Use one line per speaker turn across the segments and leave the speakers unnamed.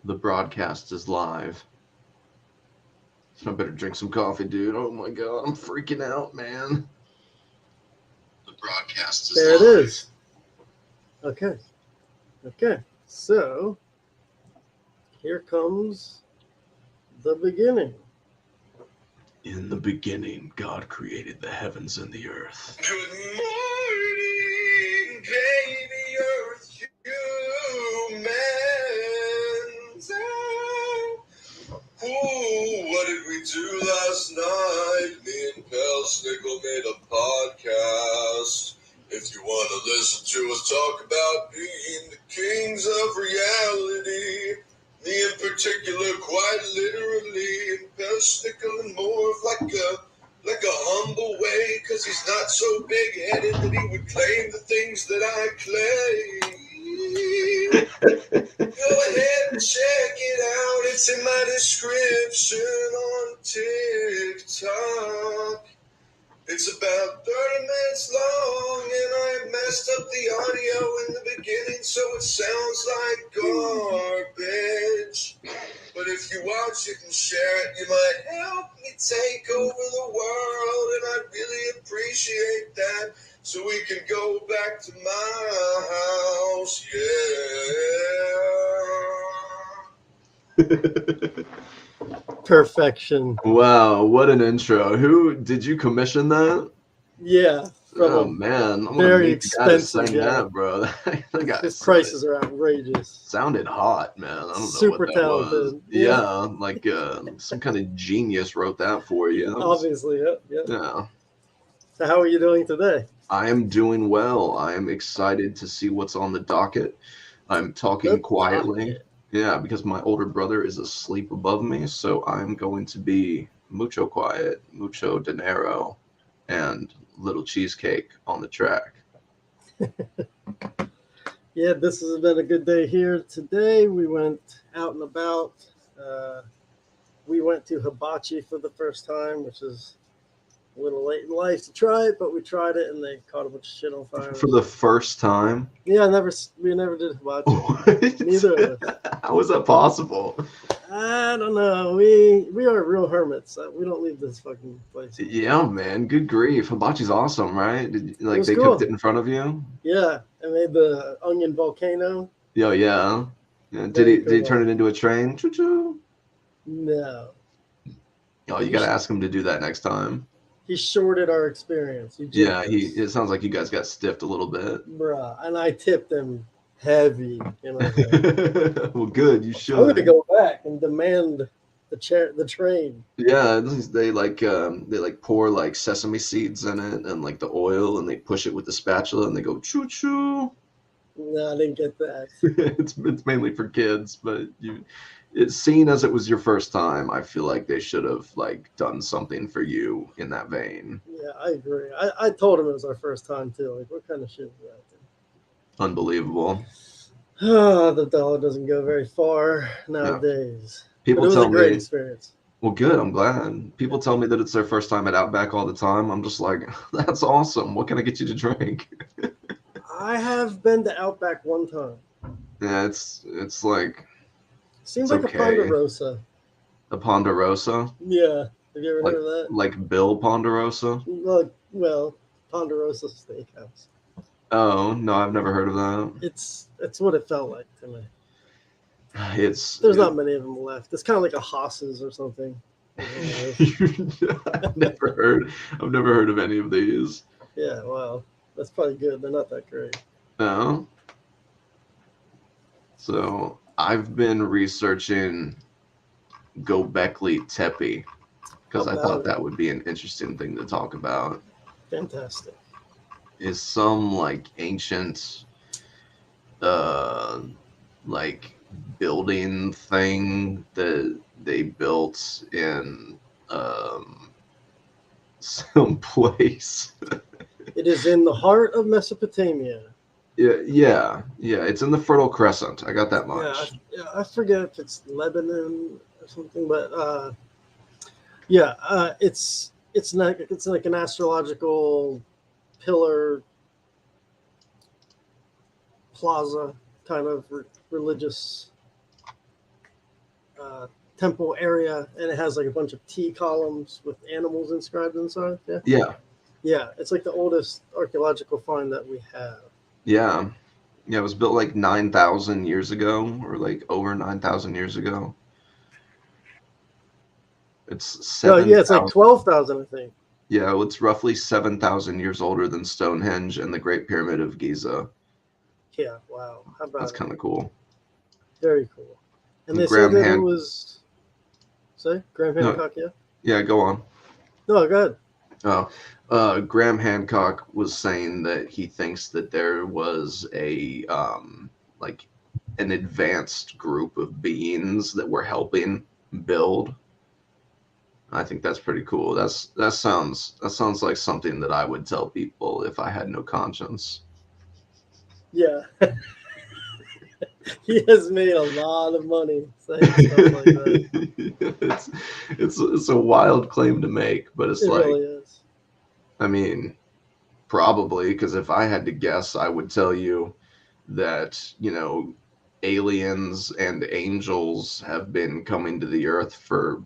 The broadcast is live. I better drink some coffee, dude. Oh my god, I'm freaking out, man. The broadcast is
There
live.
it is. Okay. Okay. So here comes the beginning.
In the beginning, God created the heavens and the earth.
Good morning, baby Earth, humans. Ooh, what did we do last night? Me and Pal Snickle made a podcast. If you want to listen to us talk about being the kings of reality, me in particular, quite literally, and Pal Snickle and more of like a humble way, cause he's not so big-headed that he would claim the things that I claim. Go ahead and check it out, it's in my description on TikTok. It's about 30 minutes long, and I messed up the audio in the beginning, so it sounds like garbage. But if you watch it and share it, you might help me take over the world, and I'd really appreciate that, so we can go back to my house, yeah.
Perfection.
Wow, what an intro. Who did you commission that?
Yeah. From
Oh
a
man, I'm gonna
very
meet the guy that
expensive
sang
guy.
that, bro. That guy
His prices are outrageous.
sounded hot, man. I don't know
Super
what that was.
talented.
Yeah, like some kind of genius wrote that for you.
Obviously, yeah.
Yeah.
So how are you doing today?
I am doing well. I am excited to see what's on the docket. I'm talking
The
quietly.
docket.
Yeah, because my older brother is asleep above me, so I'm going to be mucho quiet, mucho dinero, and little cheesecake on the track.
Yeah, this has been a good day here. Today we went out and about. We went to hibachi for the first time, which is a little late in life to try it, but we tried it and they caught a bunch of shit on fire.
For the first time?
Yeah, we never did hibachi.
What?
Neither of us.
How is that possible?
I don't know. We are real hermits. We don't leave this fucking place.
Yeah, man. Good grief. Hibachi's awesome, right?
was
they
cool.
cooked it in front of you?
Yeah, I made the onion volcano.
Yeah. Yeah, did
Very
he
cool.
turn it into a train? Choo-choo.
No.
Oh, you got to ask him to do that next time.
He shorted our experience.
Yeah, it sounds like you guys got stiffed a little bit.
Bruh, and I tipped him heavy.
Well, good. You should.
I'm gonna go back and demand the train.
Yeah, they pour like sesame seeds in it and like the oil, and they push it with the spatula, and they go choo choo.
No, I didn't get that.
It's mainly for kids, but it's seen as it was your first time. I feel like they should have like done something for you in that vein.
Yeah, I agree. I told him it was our first time too. Like, what kind of shit is that?
Unbelievable.
The dollar doesn't go very far nowadays.
People
but it was
tell
a great
me,
experience.
Well, good. I'm glad. People tell me that it's their first time at Outback all the time. I'm just like, that's awesome. What can I get you to drink?
I have been to Outback one time.
Yeah, it's like.
Seems like okay. A Ponderosa.
A Ponderosa?
Yeah. Have you ever heard of that?
Like Bill Ponderosa?
Well, Ponderosa Steakhouse.
Oh, no, I've never heard of that.
It's what it felt like to me.
There's
not many of them left. It's kind of like a Haas's or something.
I've never heard of any of these.
Yeah, well, that's probably good. They're not that great.
No. So I've been researching Gobeklitepe because I thought that would be an interesting thing to talk about.
Fantastic.
Is some like ancient like building thing that they built in some place.
It is in the heart of Mesopotamia.
Yeah. It's in the Fertile Crescent. I got that much.
Yeah, I forget if it's Lebanon or something, but it's like an astrological pillar plaza kind of religious temple area, and it has like a bunch of T columns with animals inscribed inside. Yeah,
Yeah.
yeah, it's like the oldest archaeological find that we have.
Yeah. Yeah, it was built like 9,000 years ago, or like over 9,000 years ago. It's
No, yeah, it's like
7,000.
12,000, I think.
Yeah, well, it's roughly 7,000 years older than Stonehenge and the Great Pyramid of Giza.
Yeah, wow, how
That's
about it?
kind of cool.
Very cool. And
And
they said
Graham
that it
Han.
was, say, Graham
No,
Hancock. Yeah,
yeah, go on.
no, go ahead.
Graham Hancock was saying that he thinks that there was a like an advanced group of beings that were helping build. I think that's pretty cool. That sounds like something that I would tell people if I had no conscience.
Yeah, he has made a lot of money saying stuff like that.
It's a wild claim to make, but it's
It
like,
really is.
I mean, probably, because if I had to guess, I would tell you that, aliens and angels have been coming to the earth for,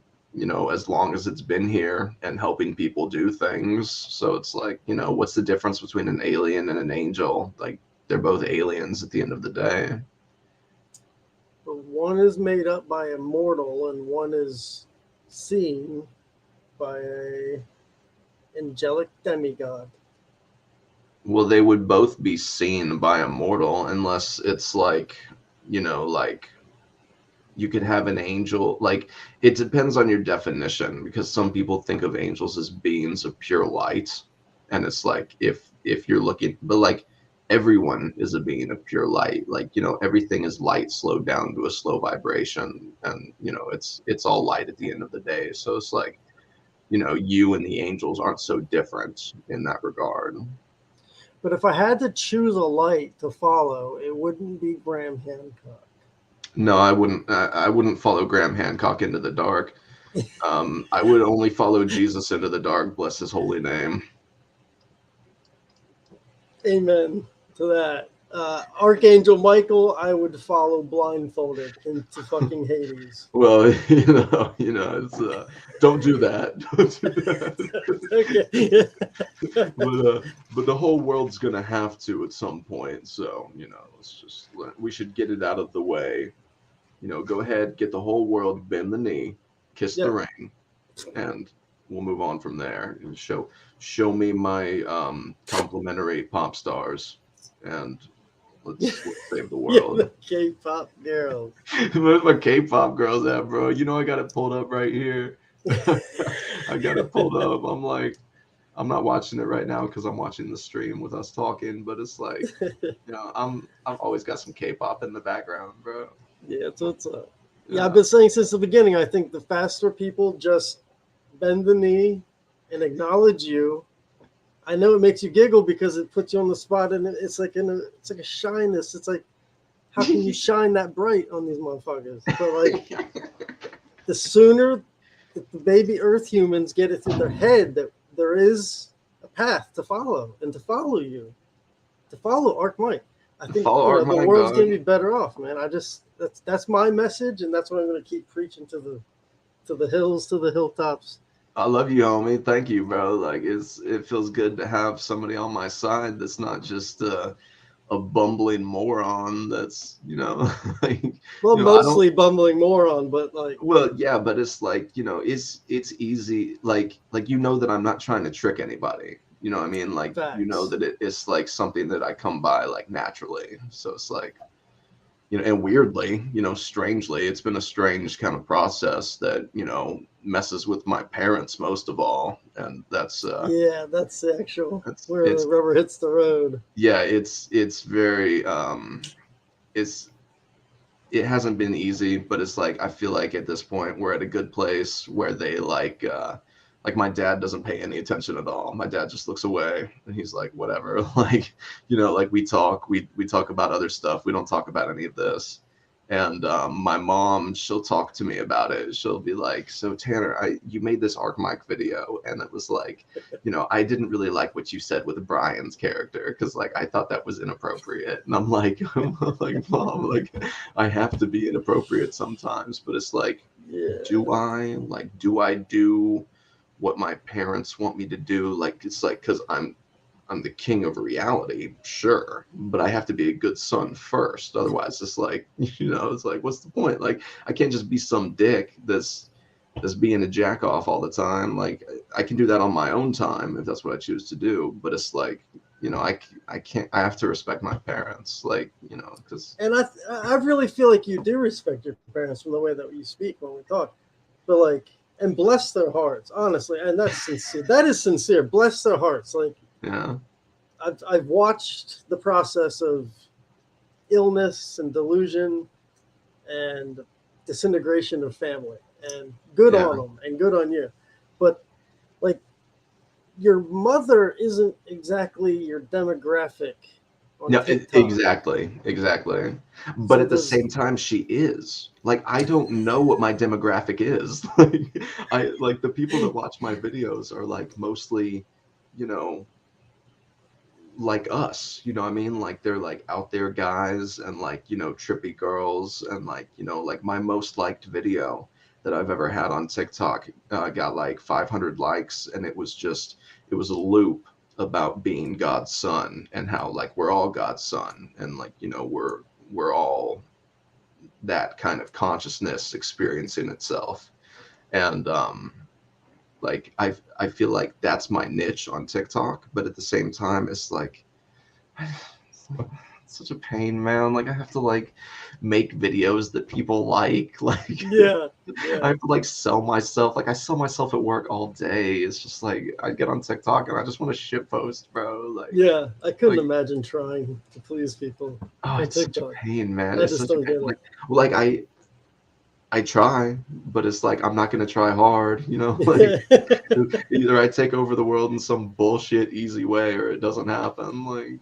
as long as it's been here and helping people do things. So it's like, what's the difference between an alien and an angel? Like, they're both aliens at the end of the day.
But one is made up by a mortal, and one is seen by a angelic demigod.
Well, they would both be seen by a mortal unless it's like, like you could have an angel. Like, it depends on your definition, because some people think of angels as beings of pure light, and it's like if you're looking, but like everyone is a being of pure light. Like, everything is light slowed down to a slow vibration, and it's all light at the end of the day. So it's like, you and the angels aren't so different in that regard.
But if I had to choose a light to follow, it wouldn't be Graham Hancock.
No, I wouldn't. I wouldn't follow Graham Hancock into the dark. I would only follow Jesus into the dark. Bless his holy name.
Amen to that. Archangel Michael, I would follow blindfolded into fucking Hades.
Well, it's don't do that. Don't do that.
Okay.
But the whole world's gonna have to at some point. So we should get it out of the way. Go ahead, get the whole world, bend the knee, kiss the ring, and we'll move on from there. And show me my complimentary pop stars, and let's save the world.
Yeah, the K-pop girls.
Where's my K-pop girls at, bro? I got it pulled up right here. I got it pulled up. I'm like, I'm not watching it right now because I'm watching the stream with us talking, but it's like, I've always got some K-pop in the background, bro.
Yeah, that's what's up. Yeah, I've been saying since the beginning, I think the faster people just bend the knee and acknowledge you, I know it makes you giggle because it puts you on the spot, and it's like a shyness. It's like, how can you shine that bright on these motherfuckers? But like, the sooner that the baby Earth humans get it through their head that there is a path to follow and to follow you, to follow Arc Mike, I think the world's gonna be better off, man. That's my message, and that's what I'm gonna keep preaching to the hills, to the hilltops.
I love you, homie. Thank you, bro. Like, it feels good to have somebody on my side that's not just a bumbling moron. That's like,
mostly bumbling moron, but like,
well, yeah, but it's like, it's easy. Like that I'm not trying to trick anybody. You know what I mean? Like,
facts.
That it's like something that I come by like naturally. So it's like, and weirdly, strangely, it's been a strange kind of process that, messes with my parents most of all. And that's
that's the actual where the rubber hits the road.
Yeah, it's very it hasn't been easy, but it's like, I feel like at this point we're at a good place where they like my dad doesn't pay any attention at all. My dad just looks away and he's like, whatever. Like, like we talk about other stuff. We don't talk about any of this. And my mom, she'll talk to me about it. She'll be like, so Tanner, you made this Arc Mike video, and it was like, I didn't really like what you said with Brian's character, because like I thought that was inappropriate. And I'm like, Mom, like I have to be inappropriate sometimes. But it's like,
Yeah.
do I do what my parents want me to do? Like, it's like, because I'm the king of reality, sure, but I have to be a good son first. Otherwise, it's like, it's like, what's the point? Like, I can't just be some dick that's being a jack off all the time. Like, I can do that on my own time if that's what I choose to do. But it's like, I can't. I have to respect my parents, like, because
And I really feel like you do respect your parents from the way that you speak when we talk. But like, and bless their hearts, honestly, and that's sincere. That is sincere. Bless their hearts. Like,
yeah,
I've watched the process of illness and delusion and disintegration of family, and good
yeah.
on them and good on you. But like, your mother isn't exactly your demographic on
No,
TikTok.
exactly. But
So
at the
there's
same time, she is. Like, I don't know what my demographic is. Like, like the people that watch my videos are like mostly, you know, like us. You know what I mean? Like, they're like out there guys and like, trippy girls, and like, like my most liked video that I've ever had on TikTok got like 500 likes, and it was a loop about being God's son and how like we're all God's son, and like, we're all that kind of consciousness experiencing itself. And like I feel like that's my niche on TikTok, but at the same time it's like it's such a pain, man. Like, I have to like make videos that people like
yeah,
I
yeah,
have to like sell myself. Like, I sell myself at work all day. It's just like I get on TikTok and I just want to shit post, bro.
yeah. I couldn't
Like
imagine trying to please people
oh,
on
it's such a
TikTok.
pain, man.
I
It's
just
such a
don't
pain.
get it.
Like, well, like I try, but it's like I'm not gonna try hard, like either I take over the world in some bullshit easy way or it doesn't happen. Like,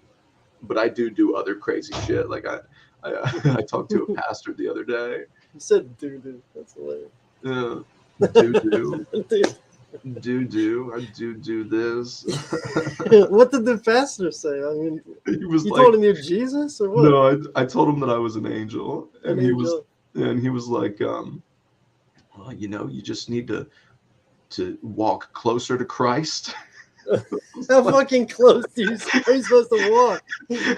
but I do other crazy shit. Like, I talked to a
You
pastor the other day.
said doo doo. That's hilarious.
Uh, do do
Dude,
do I do this.
what did the pastor say? I mean,
He was
you
like,
told him you're Jesus or what?
no, I told him that I was an angel,
An
and
angel.
he was like, well, you just need to walk closer to Christ.
How fucking close are you supposed to walk?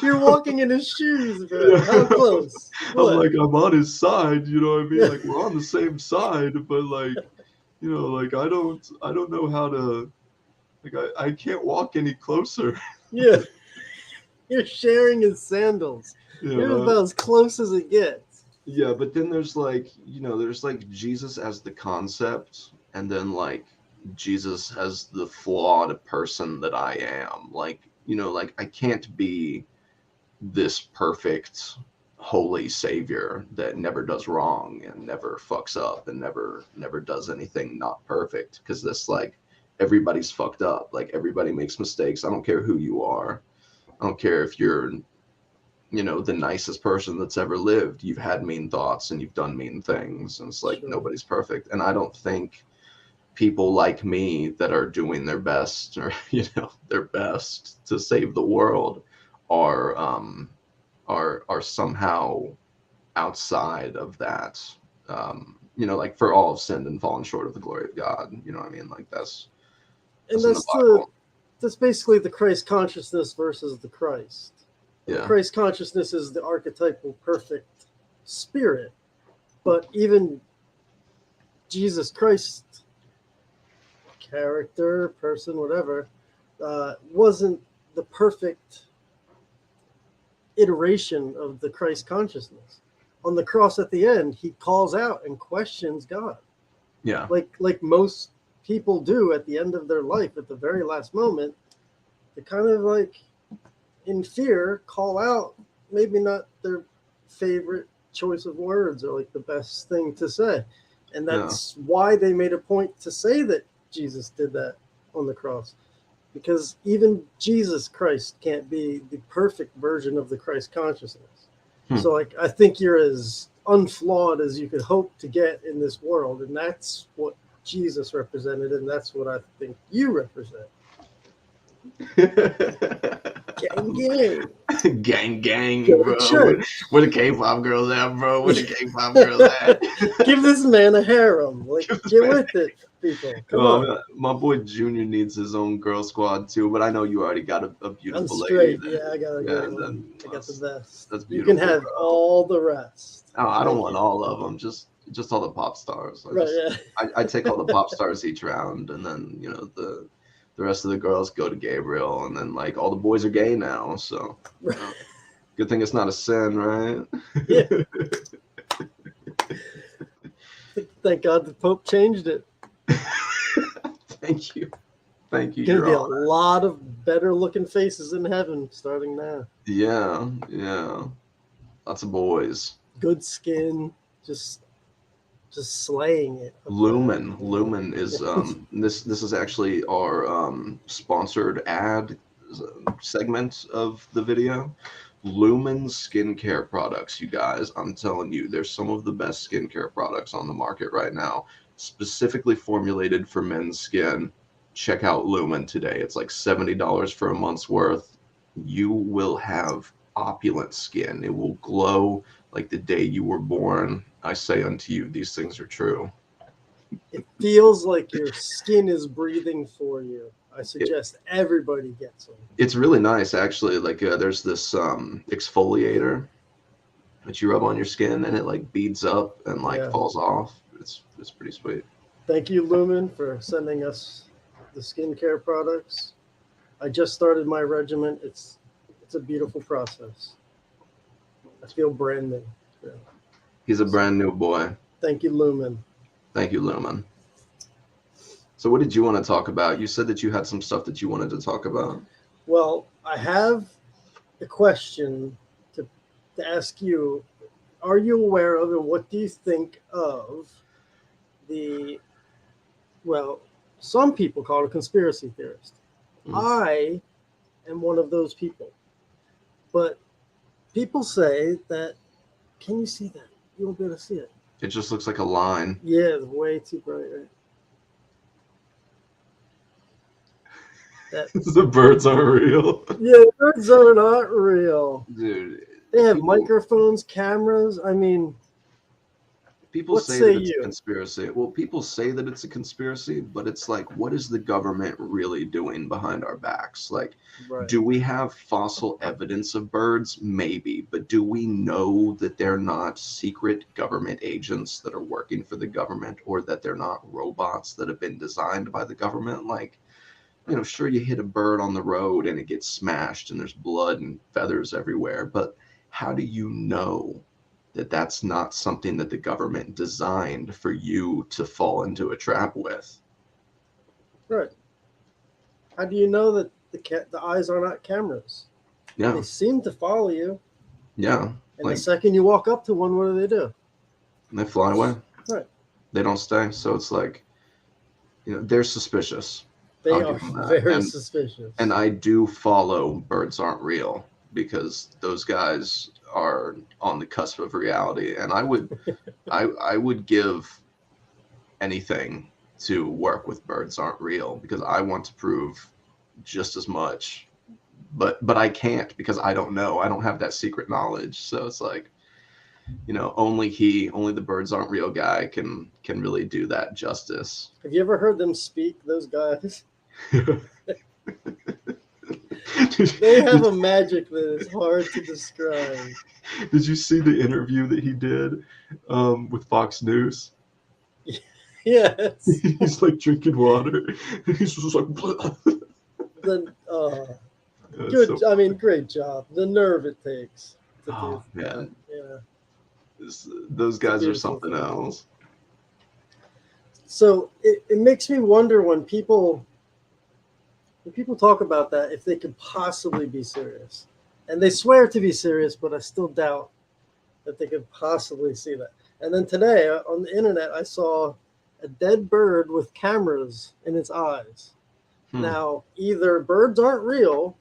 You're walking in his shoes, bro. How
Yeah.
close?
I'm
What?
like, I'm on his side, you know what I mean?
Yeah,
Like, we're on the same side, but like, like I don't know how to, like, I can't walk any closer.
yeah. You're sharing his sandals.
You
You're
know?
about as close as it gets.
Yeah, but then there's like, there's like Jesus as the concept, and then like Jesus as the flawed person that I am. Like, like I can't be this perfect holy savior that never does wrong and never fucks up and never does anything not perfect, because this like everybody's fucked up. Like, everybody makes mistakes. I don't care who you are. I don't care if you're the nicest person that's ever lived. You've had mean thoughts and you've done mean things, and it's like
Sure.
nobody's perfect. And I don't think people like me that are doing their best, or their best to save the world, are are somehow outside of that. Like, for all have sinned and fallen short of the glory of God. You know what I mean? Like,
And
that's in the Bible.
that's basically the Christ consciousness versus the Christ. The
Yeah,
Christ consciousness is the archetypal perfect spirit, but even Jesus Christ, character, person, whatever, wasn't the perfect iteration of the Christ consciousness. On the cross at the end, he calls out and questions God,
yeah,
like most people do at the end of their life, at the very last moment. They kind of like, in fear, call out maybe not their favorite choice of words or like the best thing to say. And
yeah,
that's why they made a point to say that Jesus did that on the cross. Because even Jesus Christ can't be the perfect version of the Christ consciousness.
hmm.
So like, I think you're as unflawed as you could hope to get in this world. And that's what Jesus represented, and that's what I think you represent. Gang, gang.
Gang, gang,
Go to
bro.
church.
Where the K-pop girls at, bro? Where the K-pop girls at?
Give this man a harem. Like, get with it, people. Come on.
My boy Junior needs his own girl squad too, but I know you already got a
I'm
beautiful
straight.
lady.
Yeah, I got a great one.
then
I got the best.
that's
You
beautiful.
can have
bro.
all the rest.
Oh, I don't
Thank
want
you.
all of them. Just all the pop stars.
Right, yeah.
I take all the pop stars each round, and then the rest of the girls go to Gabriel, and then like all the boys are gay now. So good thing it's not a sin, right?
Yeah. Thank God the Pope changed it.
Thank you,
Gonna
Your
be a
Honor.
lot of better looking faces in heaven starting now.
Yeah, lots of boys.
Good skin, just slaying it.
Lumen is this is actually our sponsored ad segment of the video. Lumen skincare products, you guys. I'm telling you, there's some of the best skincare products on the market right now, specifically formulated for men's skin. Check out Lumen today. It's like $70 for a month's worth. You will have opulent skin. It will glow like the day you were born. I say unto you, these things are true.
It feels like your skin is breathing for you. I suggest everybody gets them.
It's really nice, actually. Like there's this exfoliator that you rub on your skin, and it like beads up and like falls off. It's pretty sweet.
Thank you, Lumen, for sending us the skincare products. I just started my regimen. It's a beautiful process. I feel brand new. Yeah.
He's a brand new boy.
Thank you, Lumen.
Thank you, Lumen. So what did you want to talk about? You said that you had some stuff that you wanted to talk about.
Well, I have a question to ask you. Are you aware of, and what do you think of some people call it a conspiracy theorist. I am one of those people. But people say that, can you see that? You won't be able to see it.
It just looks like a line.
Yeah, it's way too bright, right?
The birds aren't real.
Yeah, birds are not real.
Dude.
They have microphones, cameras. I mean,
people say that it's a conspiracy. Well, people say that it's a conspiracy, but it's like, what is the government really doing behind our backs? Like, do we have fossil evidence of birds? Maybe. But do we know that they're not secret government agents that are working for the government, or that they're not robots that have been designed by the government? Like, sure, you hit a bird on the road and it gets smashed and there's blood and feathers everywhere. But how do you know that that's not something that the government designed for you to fall into a trap with?
Right. How do you know that the eyes are not cameras?
Yeah.
They seem to follow you.
Yeah.
And the second you walk up to one, what do?
They fly away.
Right.
They don't stay. So it's like, they're suspicious.
They are very suspicious.
And I do follow Birds Aren't Real, because those guys are on the cusp of reality, and I would give anything to work with Birds Aren't Real, because I want to prove just as much, but I can't, because I don't know. I don't have that secret knowledge. So it's like, only the Birds Aren't Real guy can really do that justice.
Have you ever heard them speak, those guys? They have a magic that is hard to describe.
Did you see the interview that he did with Fox News?
Yes.
He's like drinking water. He's just like.
Good. So, I mean, great job. The nerve it takes.
Man.
Yeah.
Those guys are something else.
So it makes me wonder when people talk about that, if they could possibly be serious. And they swear to be serious, but I still doubt that they could possibly see that. And then today on the internet, I saw a dead bird with cameras in its eyes. Now, either birds aren't real,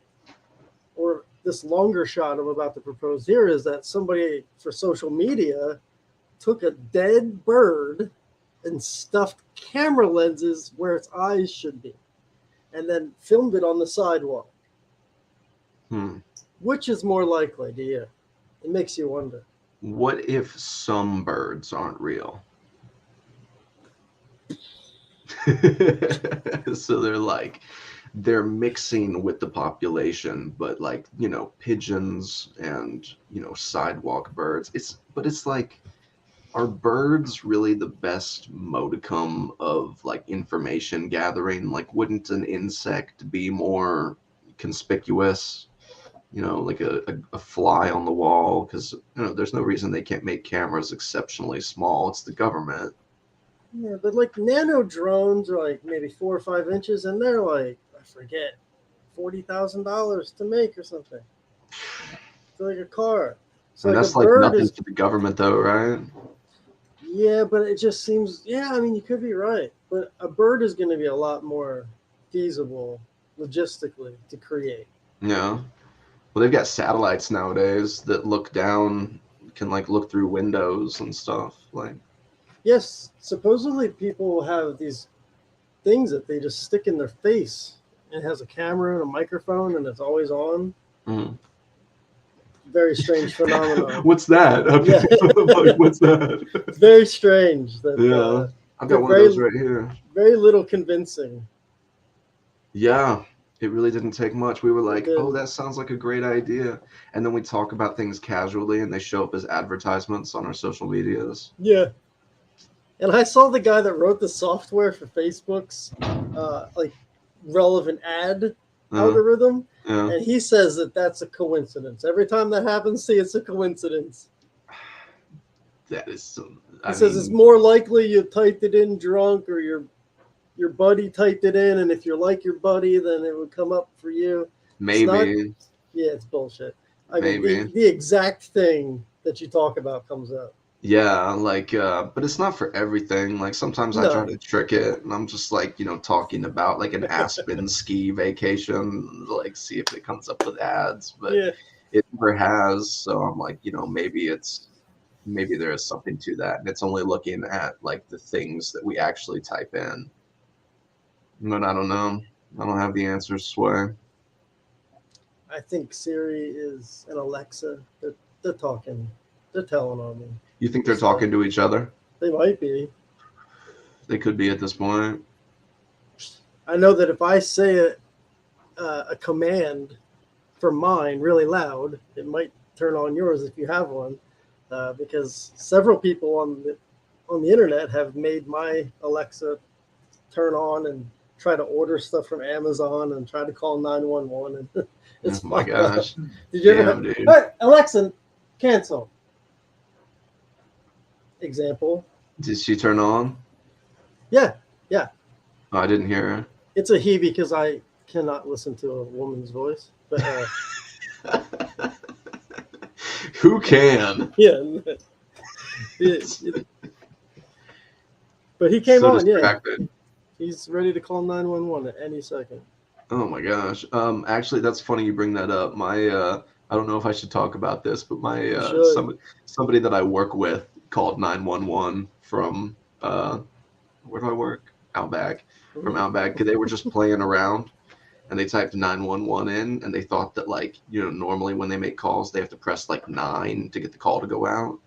or this longer shot I'm about to propose here is that somebody for social media took a dead bird and stuffed camera lenses where its eyes should be, and then filmed it on the sidewalk. Which is more likely to you? It makes you wonder.
What if some birds aren't real? So they're mixing with the population, but like, pigeons and, sidewalk birds. It's like, are birds really the best modicum of like information gathering? Like, wouldn't an insect be more conspicuous? Like a fly on the wall, because there's no reason they can't make cameras exceptionally small. It's the government.
Yeah, but like nano drones are like maybe 4 or 5 inches, and they're like, I forget, $40,000 to make or something. It's like a car. So
And
like a
that's like
bird
nothing
is,
to the government, though, right?
yeah, but it just seems, yeah, I mean, you could be right, but a bird is going to be a lot more feasible logistically to create.
Yeah. Well, they've got satellites nowadays that look down, can like look through windows and stuff. Like,
Yes, supposedly people will have these things that they just stick in their face. It has a camera and a microphone, and it's always on.
mm.
Very strange phenomenon.
What's that?
Yeah,
Like, what's that?
it's very strange that
Yeah, I've
they're
got one of those right here.
very little convincing.
Yeah, it really didn't take much. We were like,
It
oh,
didn't.
that sounds like a great idea. And then we talk about things casually and they show up as advertisements on our social medias.
Yeah, and I saw the guy that wrote the software for Facebook's like relevant ad
Uh,
algorithm,
yeah.
and he says that that's a coincidence. Every time that happens, see, it's a coincidence.
That is some,
He says it's more likely you typed it in drunk or your buddy typed it in, and if you're like your buddy, then it would come up for you. It's not,
maybe,
yeah, it's bullshit. I mean,
maybe.
the exact thing that you talk about comes up.
Yeah, like, but it's not for everything. Like, sometimes I try
No.
to trick it, and I'm just like, talking about like an Aspen ski vacation, like, see if it comes up with ads, but
Yeah.
it never has. So I'm like, maybe there is something to that, and it's only looking at like the things that we actually type in. But I don't know. I don't have the answers, Sway.
I think Siri is and Alexa. They're talking. They're telling on me.
You think they're talking to each other?
They might be.
They could be at this point.
I know that if I say a command for mine really loud, it might turn on yours if you have one, because several people on the internet have made my Alexa turn on and try to order stuff from Amazon and try to call 911, and it's
Oh my
fucked up.
gosh.
Did you ever
Damn,
have,
dude.
hey, Alexa, cancel? Example.
Did she turn on?
Yeah,
Oh, I didn't hear her.
it's a he because I cannot listen to a woman's voice. But
Who can?
yeah, but he came
So
on. Yeah,
distracted.
he's ready to call 911 at any second.
Oh my gosh. Actually, that's funny you bring that up. I don't know if I should talk about this, but somebody that I work with called 911 from where do I work? Outback. From Outback. They were just playing around and they typed 911 in and they thought that like, normally when they make calls, they have to press like 9 to get the call to go out.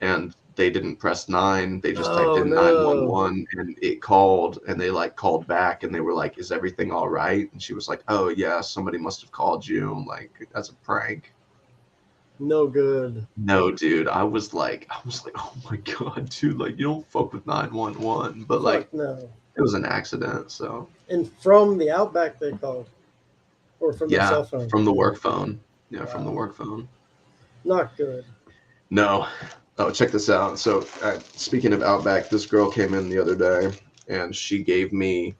And they didn't press 9. They just typed in 911 and it called and they like called back and they were like, is everything all right? And she was like, oh yeah, somebody must have called you like as a prank.
No good.
No, dude. I was like, oh my God, dude, like you don't fuck with 911. But like
no.
it was an accident, so.
And from the Outback they called, or from the cell phone.
From the work phone. Yeah,
Wow.
from the work phone.
Not good.
No. Oh, check this out. So, speaking of Outback, this girl came in the other day, and she gave me,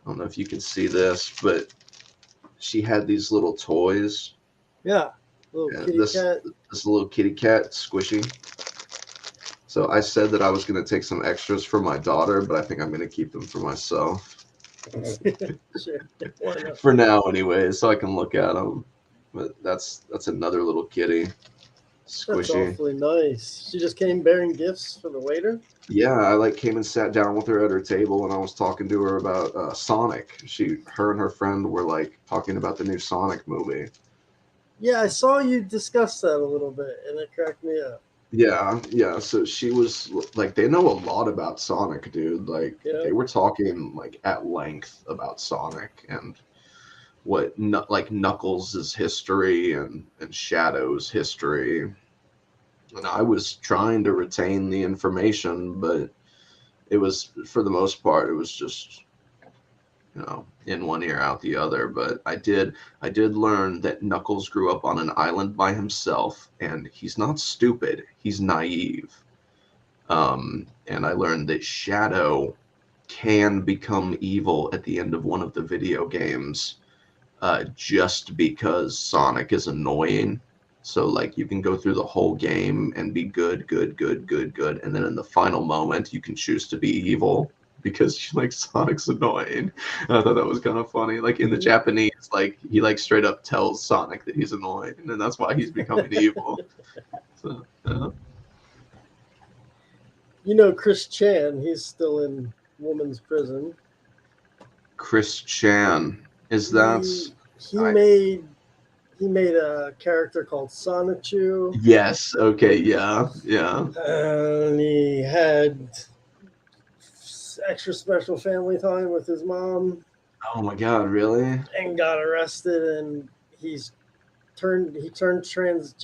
I don't know if you can see this, but she had these little toys.
Yeah, little kitty cat.
This little kitty cat, squishy. So I said that I was going to take some extras for my daughter, but I think I'm going to keep them for myself.
Sure. Why not?
For now, anyway, so I can look at them. But that's another little kitty. Squishy.
That's awfully nice. She just came bearing gifts for the waiter?
Yeah, I like came and sat down with her at her table and I was talking to her about Sonic. Her and her friend were like talking about the new Sonic movie.
Yeah, I saw you discuss that a little bit, and it cracked me up.
Yeah. So she was like, they know a lot about Sonic, dude. Like,
Yeah.
they were talking like at length about Sonic and what like Knuckles' history and Shadow's history. And I was trying to retain the information, but it was, for the most part, it was just, in one ear out the other. But I did learn that Knuckles grew up on an island by himself, and he's not stupid, he's naive. And I learned that Shadow can become evil at the end of one of the video games, just because Sonic is annoying. So like, you can go through the whole game and be good, good, good, good, good, and then in the final moment you can choose to be evil because like Sonic's annoying. I thought that was kind of funny. Like in the Japanese, like he like straight up tells Sonic that he's annoying, and that's why he's becoming evil. So,
You know, Chris Chan, he's still in woman's prison.
Chris Chan, is that?
He
I,
made a character called Sonichu,
yes. Okay. Yeah. Yeah.
and he had extra special family time with his mom,
Oh my God! Really?
and got arrested, and he turned trans.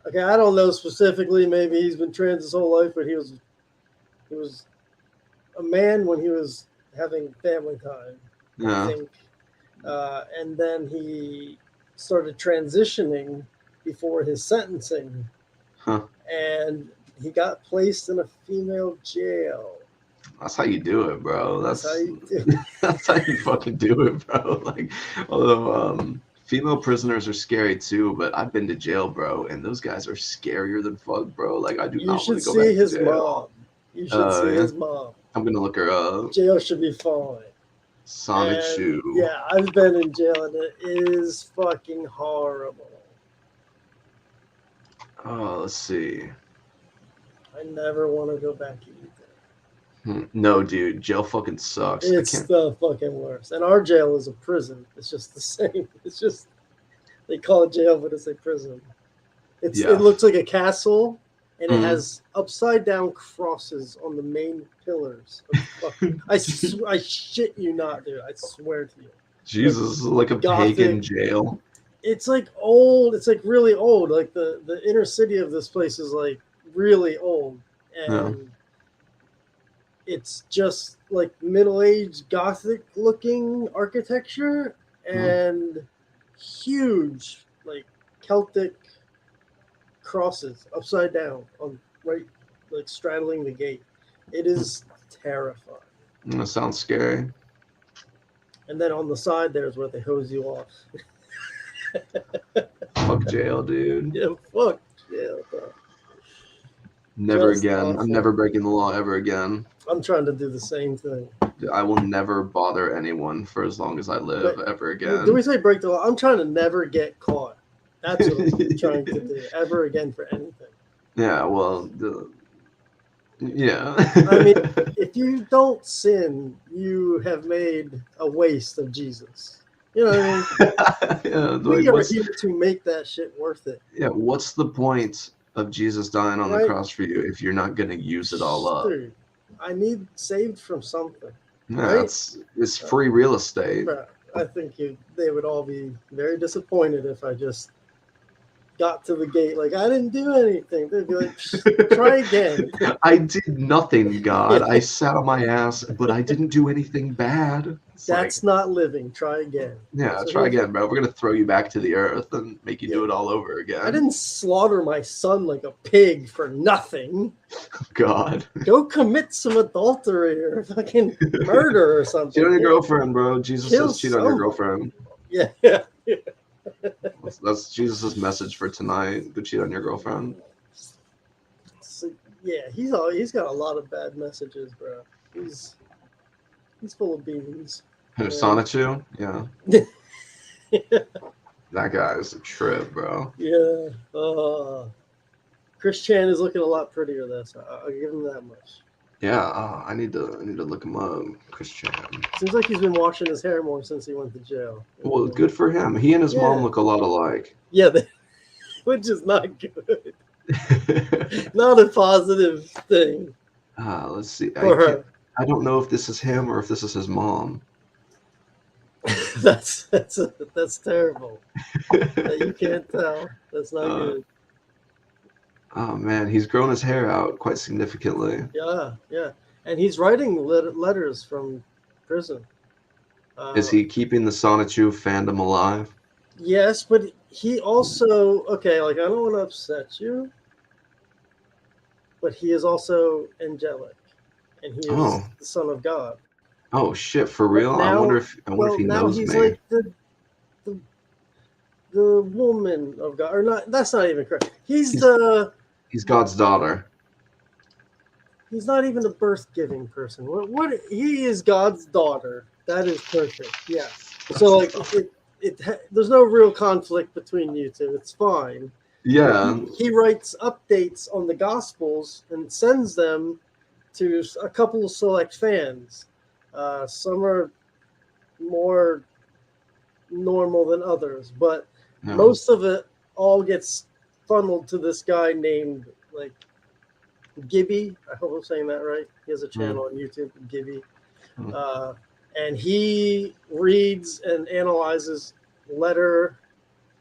Okay, I don't know specifically. Maybe he's been trans his whole life, but he was a man when he was having family time, I
Yeah.
think. And then he started transitioning before his sentencing,
Huh.
and he got placed in a female jail.
That's how you do it, bro.
That's how you do.
That's how you fucking do it, bro. Like, although female prisoners are scary too, but I've been to jail, bro, and those guys are scarier than fuck, bro. Like, I do
You
not want
should
to go
see
back to
his
jail.
mom. You should see
Yeah.
his mom.
I'm gonna look her up.
Jail should be fine.
Sonic
And
Shoe.
yeah, I've been in jail, and it is fucking horrible.
Oh, let's see.
I never want to go back either.
No, dude, jail fucking sucks.
It's the fucking worst. And our jail is a prison. It's just the same. It's just, they call it jail, but it's a prison. It looks like a castle, and it has upside down crosses on the main pillars. I shit you not, dude. I swear to you.
Jesus, like a
Gothic
pagan jail.
It's like old. It's like really old. Like the inner city of this place is like really old, and it's just like middle-aged Gothic looking architecture and huge like Celtic crosses upside down on right, like straddling the gate. It is terrifying.
That sounds scary.
And then on the side there's where they hose you off.
Fuck jail, dude.
Yeah, fuck jail, bro.
Never
Just
again.
awful.
I'm never breaking the law ever again.
I'm trying to do the same thing.
I will never bother anyone for as long as I live ever again.
Do we say break the law? I'm trying to never get caught. That's what I'm trying to do ever again for anything.
Yeah, well, yeah.
I mean, if you don't sin, you have made a waste of Jesus. You know what I mean?
Yeah,
We are here to make that shit worth it.
Yeah, what's the point of Jesus dying on the cross for you if you're not going to use it all up?
Dude, I need saved from something.
Yeah, right? It's free real estate.
I think they would all be very disappointed if I just got to the gate like I didn't do anything. They'd be like, try again.
I did nothing, God. I sat on my ass, but I didn't do anything bad.
That's not living. Try again.
Yeah, try again, bro. We're gonna throw you back to the earth and make you do it all over again.
I didn't slaughter my son like a pig for nothing.
God.
Go commit some adultery or fucking murder or something.
Cheat on your girlfriend, bro. Jesus says cheat on your girlfriend.
Yeah.
That's Jesus' message for tonight. Go cheat on your girlfriend.
So, yeah, he's got a lot of bad messages, bro. He's full of beans.
Who, Sonichu? Yeah. That guy is a trip, bro.
Yeah. Chris Chan is looking a lot prettier though, so I'll give him that much.
Yeah, I need to look him up, Chris Chan.
Seems like he's been washing his hair more since he went to jail.
Well, good for him. He and his mom look a lot alike.
Yeah, which is not good. Not a positive thing
Let's see.
for her.
I don't know if this is him or if this is his mom.
That's terrible. You can't tell. That's not good.
Oh man, he's grown his hair out quite significantly.
Yeah, yeah. And he's writing letters from prison.
Is he keeping the Sonichu fandom alive?
Yes, but he also, okay, like I don't want to upset you, but he is also angelic, and he is the son of God.
Oh shit, for real? I wonder if he knows
he's
me.
like the woman of God, or not? That's not even correct. He's
God's daughter.
He's not even a birth-giving person. What he is God's daughter. That is perfect. Yeah. So like there's no real conflict between you two. It's fine.
Yeah.
He writes updates on the Gospels and sends them to a couple of select fans. Some are more normal than others, but most of it all gets funneled to this guy named like Gibby. I hope I'm saying that right. He has a channel on YouTube, Gibby. And he reads and analyzes letter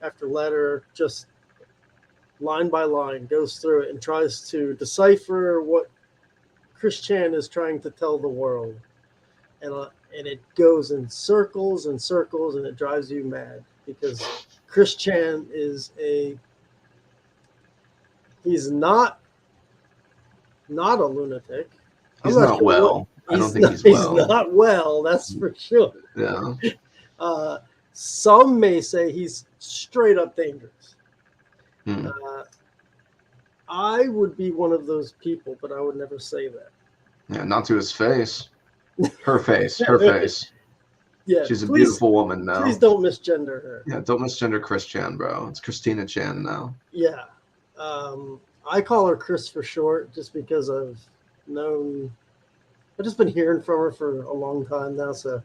after letter, just line by line, goes through it and tries to decipher what Christian is trying to tell the world. And it goes in circles and circles, and it drives you mad because Christian is he's not a lunatic.
He's not well. I don't think he's well.
He's not well, that's for sure.
Yeah.
Some may say he's straight up dangerous. I would be one of those people, but I would never say that.
Yeah, not to his face. Her face. Her face.
Yeah,
she's a beautiful woman now.
Please don't misgender her.
Yeah, don't misgender Chris Chan, bro. It's Christina Chan now.
Yeah. I call her Chris for short just because I've just been hearing from her for a long time now, so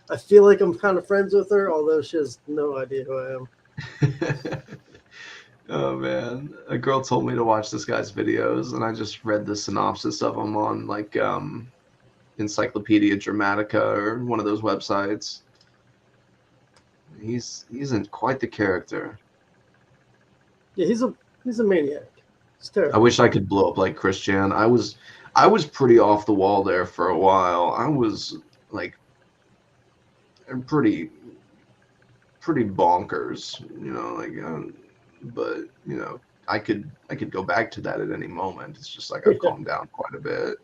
I feel like I'm kind of friends with her, although she has no idea who I am.
Oh man, a girl told me to watch this guy's videos, and I just read the synopsis of them on like Encyclopedia Dramatica or one of those websites. He's in quite the character.
Yeah, he's a maniac. It's terrible.
I wish I could blow up like Christian. I was pretty off the wall there for a while. I was like pretty bonkers, you know, like but you know, I could go back to that at any moment. It's just like I've calmed down quite a bit.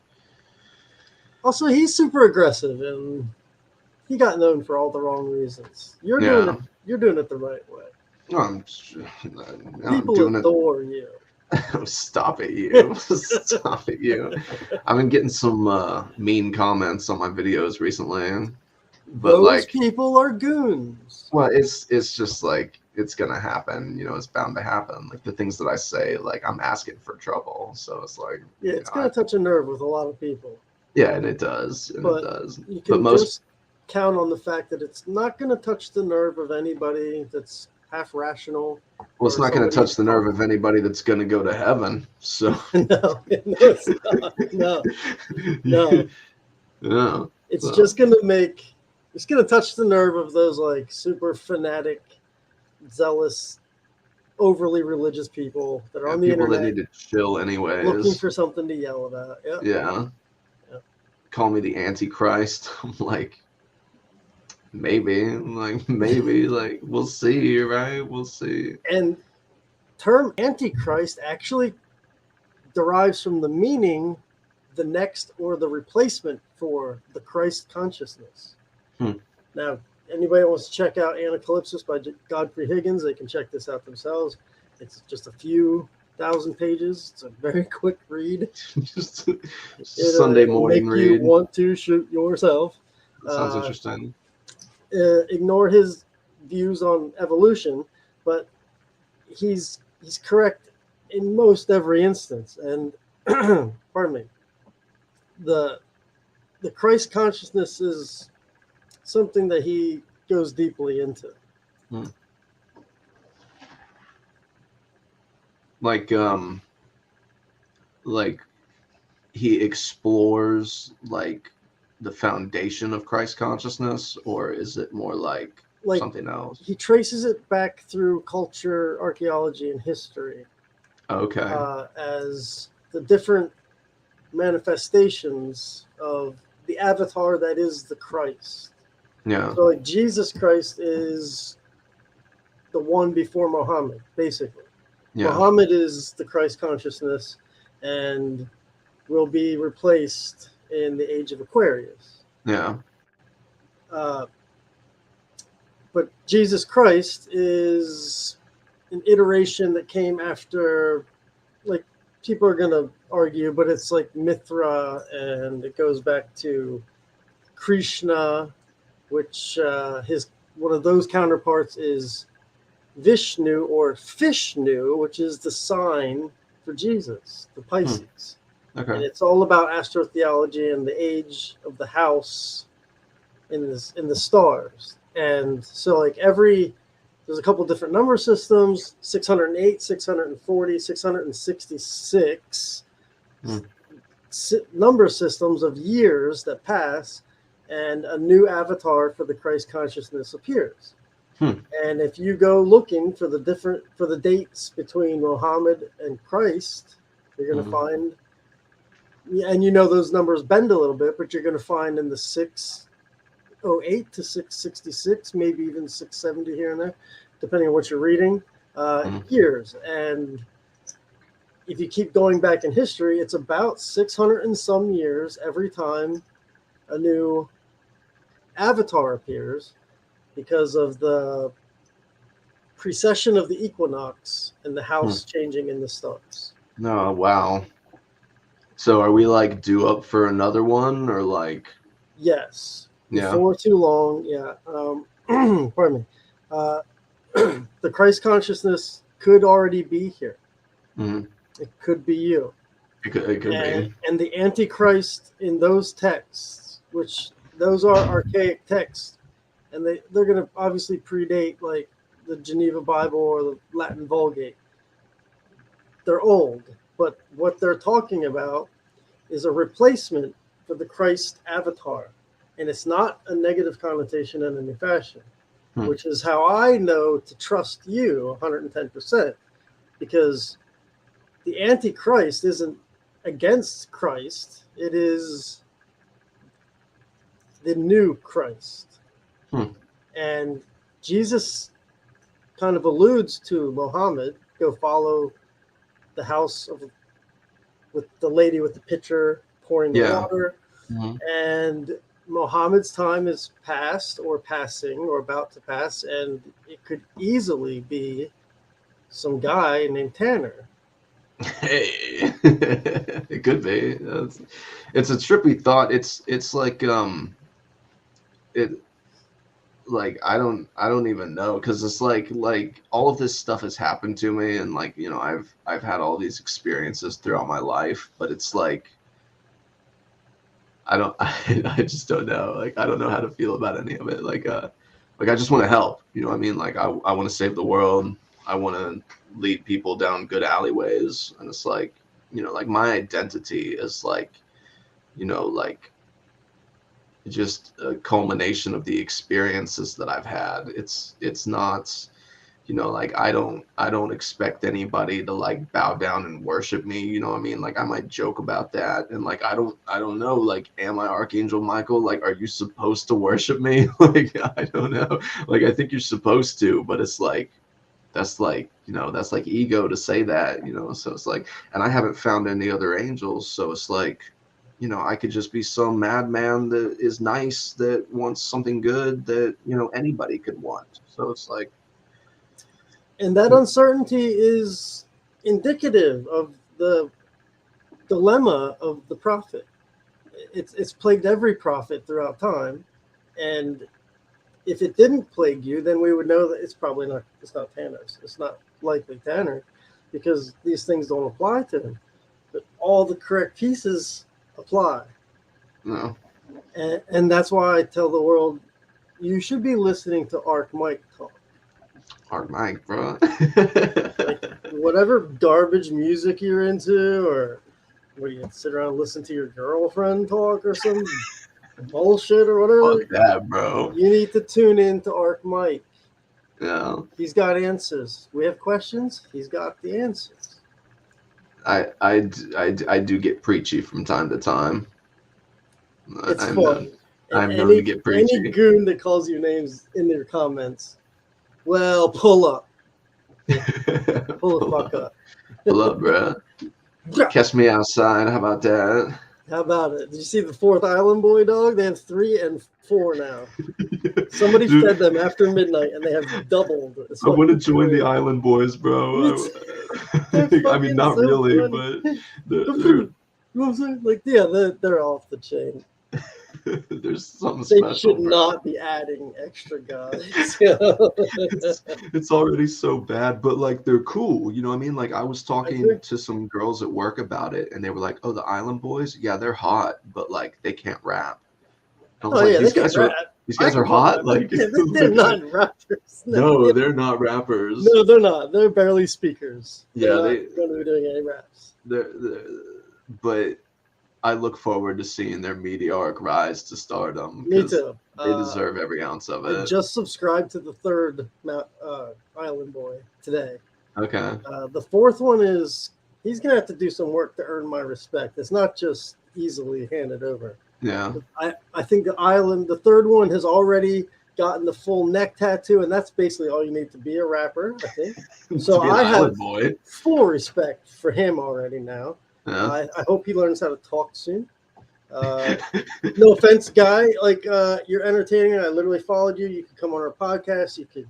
Also, he's super aggressive, and he got known for all the wrong reasons. You're doing it the right way.
I'm
People
doing
adore you.
Stop it, you. Stop it, you. I've been getting some mean comments on my videos recently. But
those people are goons.
Well, it's just like it's gonna happen, you know, it's bound to happen. Like the things that I say, like I'm asking for trouble. So it's like
it's gonna touch a nerve with a lot of people.
Yeah, and it does.
You can just count on the fact that it's not gonna touch the nerve of anybody that's half rational.
Well, it's not going to touch the nerve of anybody that's going to go to heaven. So
no, it's not. No. It's just going to touch the nerve of those like super fanatic, zealous, overly religious people that are on the internet.
People that need to chill anyways.
Looking for something to yell about.
Yeah. Call me the Antichrist. I'm like, maybe, like we'll see, right? We'll see.
And term Antichrist actually derives from the meaning the next or the replacement for the Christ consciousness. Now, anybody wants to check out Anacalypsis by Godfrey Higgins, they can check this out themselves. It's just a few thousand pages. It's a very quick read. just
Sunday morning
make
read.
You want to shoot yourself.
Sounds interesting.
Ignore his views on evolution, but he's correct in most every instance. And pardon me, the Christ consciousness is something that he goes deeply into.
like like he explores like the foundation of Christ consciousness, or is it more like
Like
something else?
he traces it back through culture, archaeology, and history
Okay.
as the different manifestations of the avatar that is the Christ.
Yeah.
So, like, Jesus Christ is the one before Muhammad, basically.
Yeah.
Muhammad is the Christ consciousness and will be replaced in the age of Aquarius.
Yeah.
Uh, but Jesus Christ is an iteration that came after, like, people are going to argue, but it's like Mithra, and it goes back to Krishna, which his one of those counterparts is Vishnu or Fishnu, which is the sign for Jesus, the Pisces.
Okay.
And it's all about astrotheology and the age of the house in the stars. And so, like, there's a couple different number systems: 608, 640, 666 number systems of years that pass, and a new avatar for the Christ consciousness appears. And if you go looking for the dates between Muhammad and Christ, you're going to find, and those numbers bend a little bit, but you're going to find in the 608 to 666, maybe even 670 here and there, depending on what you're reading, years. And if you keep going back in history, it's about 600 and some years every time a new avatar appears, because of the precession of the equinox and the house changing in the stars.
No, wow. So are we like due up for another one, or like?
Yes.
Yeah.
Before too long, yeah. Pardon me. The Christ consciousness could already be here. It could be you.
It could be.
And the Antichrist in those texts, which those are archaic texts, and they're going to obviously predate like the Geneva Bible or the Latin Vulgate. They're old, but what they're talking about is a replacement for the Christ avatar. And it's not a negative connotation in any fashion, which is how I know to trust you 110%, because the Antichrist isn't against Christ. It is the new Christ. And Jesus kind of alludes to Muhammad, go follow the house with the lady with the pitcher pouring the water. And Muhammad's time is past or passing or about to pass, and it could easily be some guy named Tanner.
Hey, it could be. It's a trippy thought. It's like it like I don't even know, because it's like all of this stuff has happened to me, and like I've had all these experiences throughout my life, but it's like I just don't know. Like I don't know how to feel about any of it. Like I just want to help. You know what I mean? Like I want to save the world. I want to lead people down good alleyways, and it's like like my identity is like like just a culmination of the experiences that I've had. It's not like I don't expect anybody to like bow down and worship me. You know what I mean? Like I might joke about that, and like I don't know, like, am I Archangel Michael? Like, are you supposed to worship me? Like I don't know. Like I think you're supposed to, but it's like that's like that's like ego to say that. So it's like, and I haven't found any other angels, so it's like I could just be some madman that is nice, that wants something good that anybody could want. So it's like,
and that uncertainty is indicative of the dilemma of the prophet. It's plagued every prophet throughout time, and if it didn't plague you, then we would know that it's not Tanner's. It's not likely Tanner, because these things don't apply to him. But all the correct pieces apply.
no.
And that's why I tell the world, you should be listening to Arc Mike talk.
Art Mike, bro.
Like whatever garbage music you're into, or what do you sit around and listen to your girlfriend talk or some bullshit or whatever?
Fuck that, bro.
You need to tune in to Arc Mike.
Yeah.
He's got answers. We have questions. He's got the answers.
I do get preachy from time to time.
It's
I'm
fun.
known.
And
I'm known to get
any
preachy.
goon that calls you names in their comments, well, pull up. Pull the fuck up.
Pull up, bro. Catch me outside. How about that?
How about it? Did you see the fourth Island Boy, dog? They have 3 and 4 now. Somebody
Dude,
fed them after midnight, and they have doubled.
I want to join the Island Boys, bro. I mean, not
so
really,
funny.
but
You know what I'm saying? Like, yeah, they're off the chain.
there's something
They
special.
should
bro.
not be adding extra guys.
It's already so bad, but like they're cool. You know what I mean? Like I was
agree.
talking to some girls at work about it, and they were like, "Oh, the Island Boys, yeah, they're hot, but like they can't rap." And I was
Oh
like,
yeah,
"These
they
guys
can't
are
rap.
these guys
I
are
can
hot."
rap.
Like
Yeah, they're not rappers.
no, they're not rappers.
No, they're not. They're barely speakers.
Yeah,
they're not going to be doing any raps.
But I look forward to seeing their meteoric rise to stardom.
Me
'cause
too.
They deserve every ounce of
I
it.
just subscribed to the third Island Boy today.
Okay.
The fourth one is he's going to have to do some work to earn my respect. It's not just easily handed over.
Yeah.
I think the third one has already gotten the full neck tattoo, and that's basically all you need to be a rapper, I think. So
To be an
I have
Island Boy.
full respect for him already now.
Yeah.
I hope he learns how to talk soon. No offense, guy. Like you're entertaining. I literally followed you. You could come on our podcast. You could.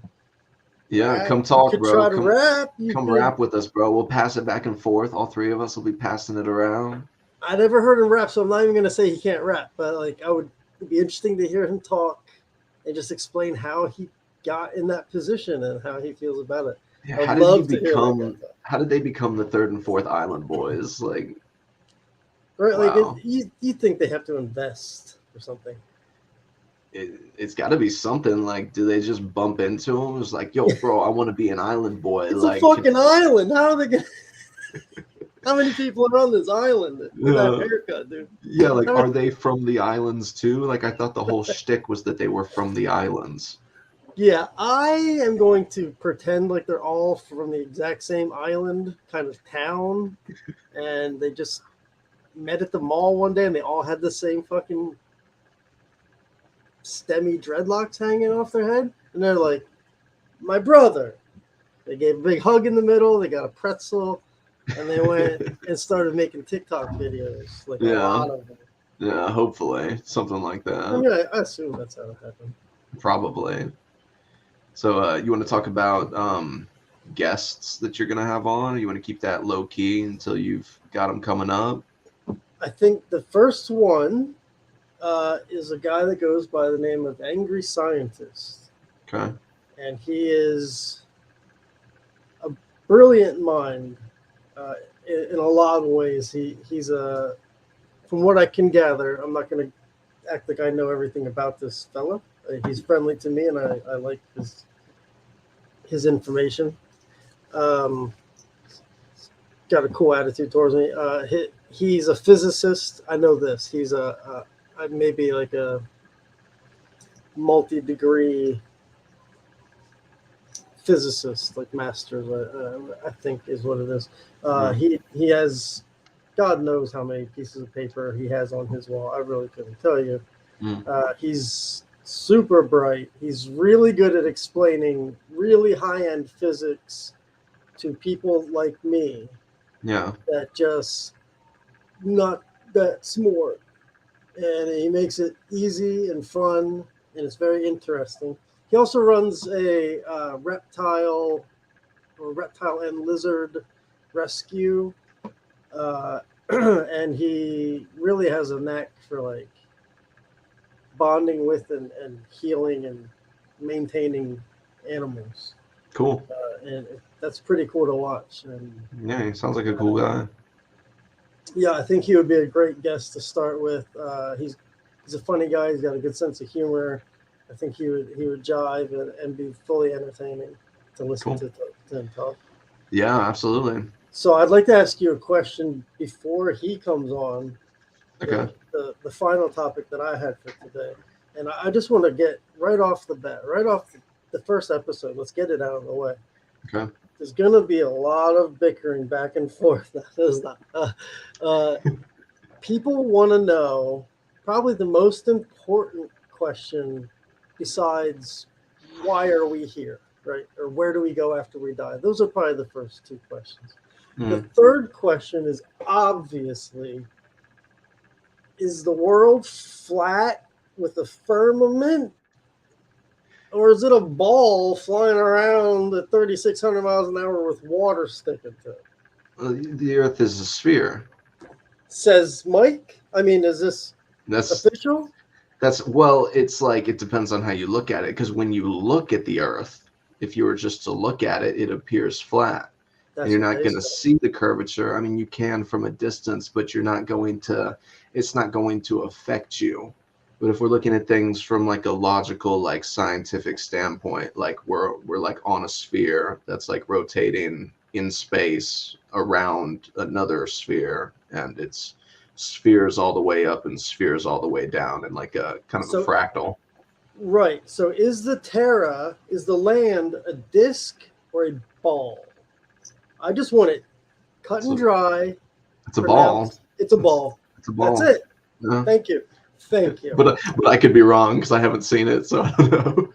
Yeah,
rap.
come talk,
you could
bro.
Try to rap.
Come
could,
rap with us, bro. We'll pass it back and forth. All 3 of us will be passing it around.
I never heard him rap, so I'm not even gonna say he can't rap. But like, it'd be interesting to hear him talk and just explain how he got in that position and how he feels about it.
Yeah, how did they become the 3rd and 4th Island Boys? Like,
right?
wow.
Like, you think they have to invest or something?
It's got to be something. Like, do they just bump into him? It's like, yo, bro, I want to be an Island Boy.
It's
like,
a fucking island. How are they get? How many people are on this island with that haircut, dude?
Yeah, like, are they from the islands too? Like, I thought the whole shtick was that they were from the islands.
Yeah, I am going to pretend like they're all from the exact same island kind of town, and they just met at the mall one day, and they all had the same fucking stemmy dreadlocks hanging off their head, and they're like, "My brother." They gave a big hug in the middle. They got a pretzel. And they went and started making TikTok videos, like a lot of them.
Yeah, hopefully something like that.
I mean, I assume that's how it happened.
Probably. So, you want to talk about guests that you're gonna have on? Or you want to keep that low key until you've got them coming up?
I think the first one is a guy that goes by the name of Angry Scientist.
Okay.
And he is a brilliant mind. In a lot of ways, he's a. From what I can gather, I'm not going to act like I know everything about this fella. He's friendly to me, and I like his information. Got a cool attitude towards me. He's a physicist. I know this. He's maybe like a multi-degree physicist, like master's, I think is what it is. He has, God knows how many pieces of paper he has on his wall. I really couldn't tell you. He's super bright. He's really good at explaining really high-end physics to people like me.
Yeah.
That just not that smart. And he makes it easy and fun, and it's very interesting. He also runs a reptile and lizard rescue, and he really has a knack for like bonding with and healing and maintaining animals.
Cool.
And that's pretty cool to watch. And
yeah, he sounds like a cool guy.
Yeah, I think he would be a great guest to start with. He's a funny guy. He's got a good sense of humor. I think he would jive and be fully entertaining. to listen
Cool.
to him talk.
Yeah, absolutely.
So I'd like to ask you a question before he comes on.
Okay.
The final topic that I had for today, and I just want to get right off the bat, right off the first episode. Let's get it out of the way.
Okay.
There's going to be a lot of bickering back and forth. People want to know probably the most important question besides why are we here, right? Or where do we go after we die? Those are probably the first two questions. The third question is obviously, is the world flat with a firmament? Or is it a ball flying around at 3,600 miles an hour with water sticking to it?
The Earth is a sphere.
Says Mike. I mean, is this
That's
official?
well, it's like it depends on how you look at it. Because when you look at the Earth, if you were just to look at it, it appears flat.
That's
And you're
what
not
they
going to
say.
see the curvature. I mean, you can from a distance, but you're not going to. It's not going to affect you. But if we're looking at things from like a logical, like scientific standpoint, like we're like on a sphere that's like rotating in space around another sphere, and it's spheres all the way up and spheres all the way down, and like a kind of a
So
fractal.
right. So is the land a disc or a ball? I just want it cut and
So
dry.
it's a ball.
Pronounced. It's a ball.
It's a
That's
ball.
it.
Yeah.
Thank you. Thank you.
But I could be wrong because I haven't seen it, so I don't know.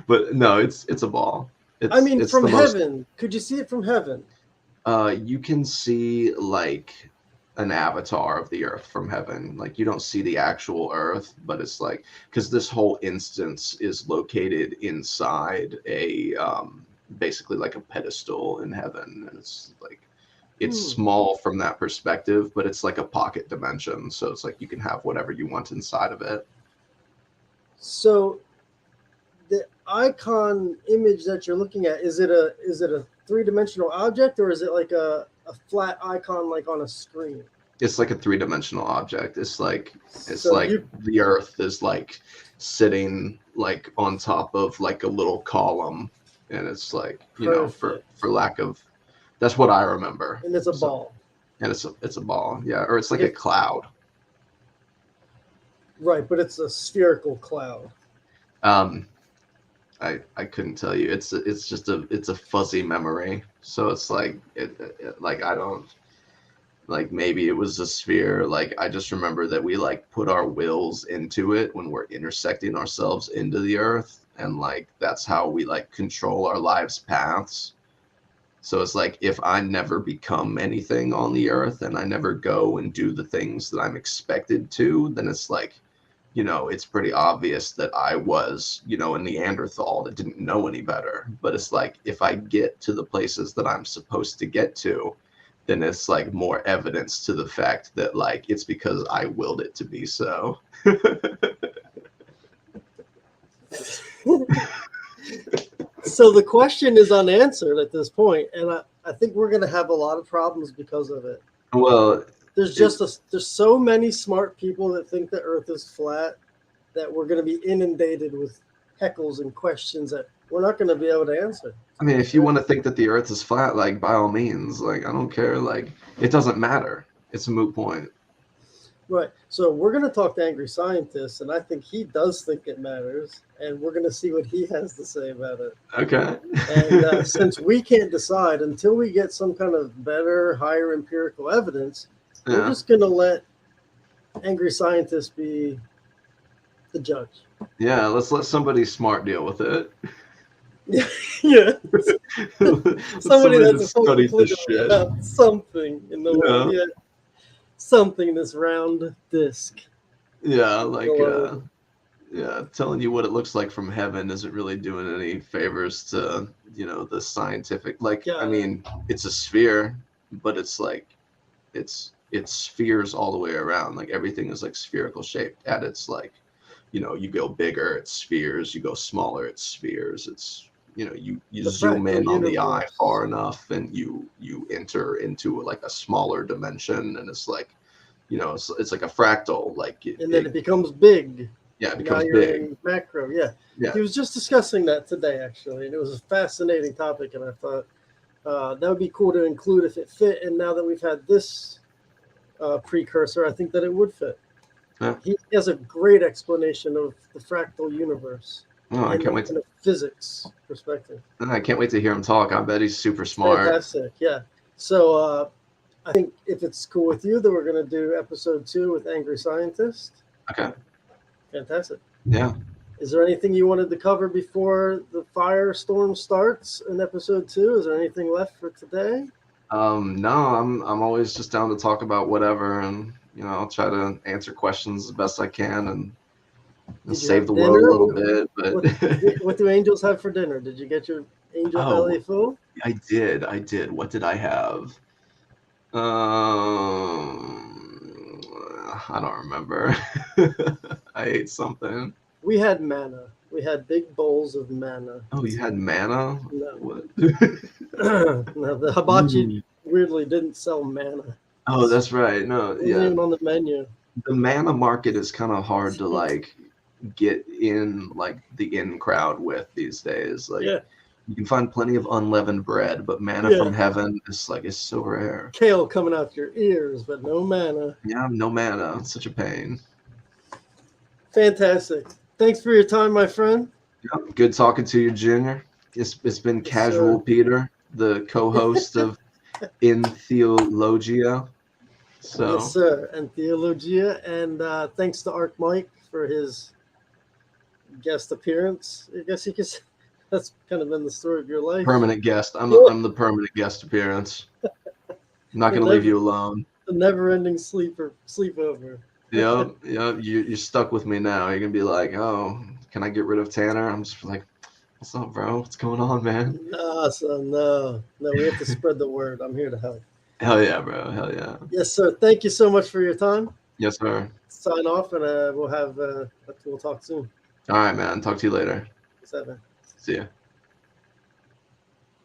But no, it's a ball.
I mean,
It's
from
the most.
heaven. Could you see it from heaven?
You can see like an avatar of the Earth from heaven. Like you don't see the actual Earth, but it's like because this whole instance is located inside a basically like a pedestal in heaven, and it's like it's small from that perspective, but it's like a pocket dimension. So it's like you can have whatever you want inside of it.
So the icon image that you're looking at, is it a three-dimensional object, or is it like a flat icon like on a screen?
It's like a three-dimensional object. It's like
So you
the Earth is like sitting like on top of like a little column, and it's like for
perfect.
lack of, that's what I remember.
And it's a
So-
ball.
and it's a ball, yeah, or it's like a cloud.
Right, but it's a spherical cloud.
I couldn't tell you. It's just a fuzzy memory. So it's like like I don't like maybe it was a sphere. Like I just remember that we like put our wills into it when we're intersecting ourselves into the Earth, and like that's how we like control our lives' paths. So it's like if I never become anything on the Earth and I never go and do the things that I'm expected to, then it's like, it's pretty obvious that I was, a Neanderthal that didn't know any better. But it's like if I get to the places that I'm supposed to get to, then it's like more evidence to the fact that like it's because I willed it to be so.
So the question is unanswered at this point, and I think we're going to have a lot of problems because of it.
Well,
There's so many smart people that think the Earth is flat that we're going to be inundated with heckles and questions that we're not going to be able to answer.
I mean, if you want to think that the Earth is flat, like by all means, like I don't care. Like it doesn't matter. It's a moot point.
Right. So we're going to talk to Angry Scientist, and I think he does think it matters, and we're going to see what he has to say about it.
Okay.
And since we can't decide until we get some kind of better, higher empirical evidence, we're just going to let Angry Scientist be the judge.
Yeah, let's let somebody smart deal with it.
Yeah. Somebody
that
that's
studies this shit.
about something in the world. Yeah. Something in this round disc.
Yeah, like telling you what it looks like from heaven isn't really doing any favors to, the scientific. Like, I mean, it's a sphere, but it's like it's spheres all the way around. Like everything is like spherical shaped at its like, you go bigger, it's spheres, you go smaller, it's spheres. It's you zoom in on the eye far enough and you enter into like a smaller dimension, and it's like it's like a fractal, like
and then it becomes big.
Yeah, it
Now
becomes
you're
big.
in macro. Yeah.
Yeah.
He was just discussing that today, actually, and it was a fascinating topic. And I thought that would be cool to include if it fit. And now that we've had this precursor, I think that it would fit.
Yeah.
He has a great explanation of the fractal universe
Oh, I can't wait.
in a physics perspective.
I can't wait to hear him talk. I bet he's super
It's
smart.
fantastic. Yeah. So I think if it's cool with you, then we're going to do episode 2 with Angry Scientist.
Okay.
Fantastic.
Yeah.
Is there anything you wanted to cover before the firestorm starts in episode 2? Is there anything left for today?
No, I'm always just down to talk about whatever, and I'll try to answer questions as best I can and save the world a little bit. But
what do angels have for dinner? Did you get your angel belly full?
I did. What did I have? I don't remember. I ate something.
We had manna. We had big bowls of manna.
Oh, you had manna?
No.
What?
No, the hibachi weirdly didn't sell manna.
Oh, that's right. No,
It wasn't even on the menu.
The manna market is kind of hard to like get in like the in crowd with these days. Like you can find plenty of unleavened bread, but manna from heaven is so rare.
Kale coming out your ears, but no manna.
Yeah, no manna. It's such a pain.
Fantastic. Thanks for your time, my friend.
Yep. Good talking to you, Junior. It's been Casual Peter, the co-host of Entheologia. So.
Yes, sir. Entheologia. And thanks to Arc Mike for his guest appearance. I guess you could say that's kind of been the story of your life.
Permanent guest. I'm the permanent guest appearance. I'm not going to leave you alone.
The never-ending sleepover.
Yep. You're stuck with me now. You're going to be like, oh, can I get rid of Tanner? I'm just like, what's up, bro? What's going on, man?
No, son, no. We have to spread the word. I'm here to help.
Hell yeah, bro. Hell yeah.
Yes, sir. Thank you so much for your time.
Yes, sir.
Sign off, and we'll talk soon.
All right, man. Talk to you later.
See ya.